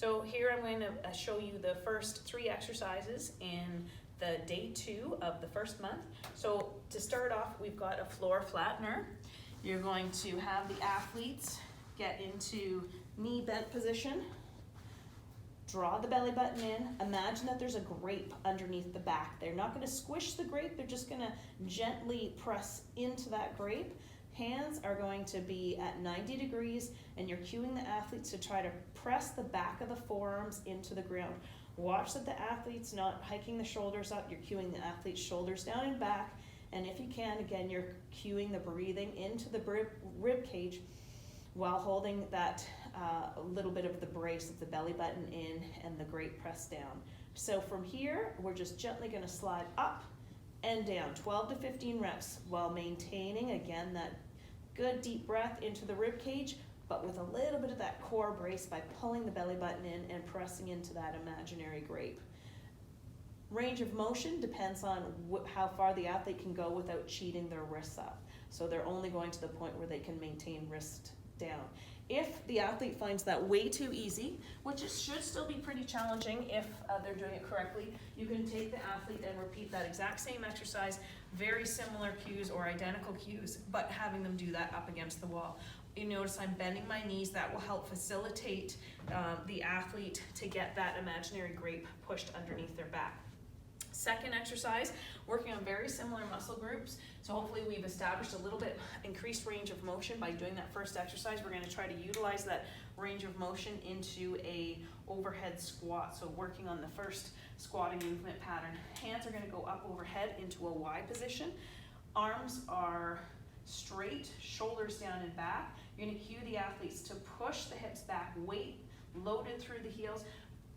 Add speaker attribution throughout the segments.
Speaker 1: So here I'm going to show you the first 3 exercises in the day 2 of the first month. So to start off, we've got a floor flattener. You're going to have the athletes get into knee bent position. Draw the belly button in. Imagine that there's a grape underneath the back. They're not going to squish the grape, they're just going to gently press into that grape. Hands are going to be at 90 degrees, and you're cueing the athletes to try to press the back of the forearms into the ground. Watch that the athlete's not hiking the shoulders up. You're cueing the athlete's shoulders down and back, and if you can, again, you're cueing the breathing into the rib cage while holding that little bit of the brace of the belly button in and the grape pressed down. So from here, we're just gently going to slide up and down, 12 to 15 reps, while maintaining, again, that good deep breath into the rib cage, but with a little bit of that core brace by pulling the belly button in and pressing into that imaginary grape. Range of motion depends on how far the athlete can go without cheating their wrists up. So they're only going to the point where they can maintain wrist down. If the athlete finds that way too easy, which it should still be pretty challenging if they're doing it correctly, you can take the athlete and repeat that exact same exercise, very similar cues or identical cues, but having them do that up against the wall. You notice I'm bending my knees. That will help facilitate the athlete to get that imaginary grape pushed underneath their back. Second exercise, working on very similar muscle groups. So hopefully we've established a little bit increased range of motion by doing that first exercise. We're going to try to utilize that range of motion into a overhead squat. So working on the first squatting movement pattern. Hands are going to go up overhead into a Y position. Arms are straight, shoulders down and back. You're going to cue the athletes to push the hips back, weight loaded through the heels,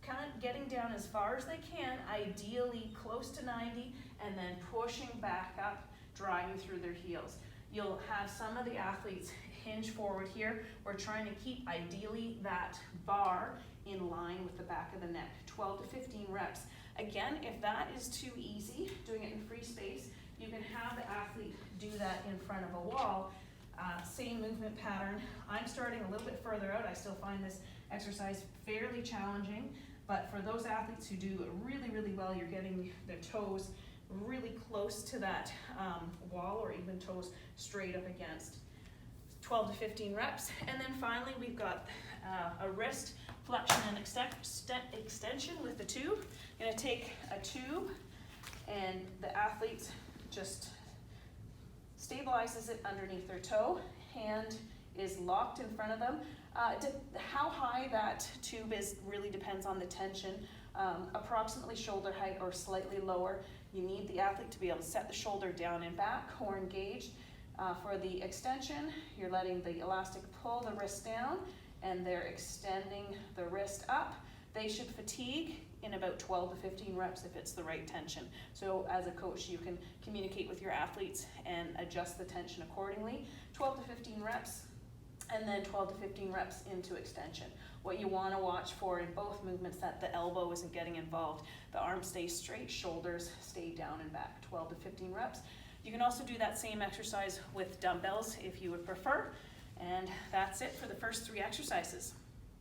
Speaker 1: kind of getting down as far as they can, ideally close to 90, and then pushing back up, driving through their heels. You'll have some of the athletes hinge forward here. We're trying to keep ideally that bar in line with the back of the neck. 12 to 15 reps. Again, if that is too easy, doing it in free space, you can have the athlete do that in front of a wall. Same movement pattern. I'm starting a little bit further out. I still find this exercise fairly challenging, but for those athletes who do really, really well, you're getting their toes really close to that wall, or even toes straight up against. 12 to 15 reps. And then finally, we've got a wrist flexion and extension with the tube. I'm going to take a tube, and the athlete just stabilizes it underneath their toe. Hand is locked in front of them. How high that tube is really depends on the tension. Approximately shoulder height or slightly lower. You need the athlete to be able to set the shoulder down and back or engaged. For the extension, you're letting the elastic pull the wrist down, and they're extending the wrist up. They should fatigue in about 12 to 15 reps if it's the right tension. So as a coach, you can communicate with your athletes and adjust the tension accordingly. 12 to 15 reps, and then 12 to 15 reps into extension. What you want to watch for in both movements, that the elbow isn't getting involved. The arm stays straight, shoulders stay down and back. 12 to 15 reps. You can also do that same exercise with dumbbells if you would prefer. And that's it for the first 3 exercises.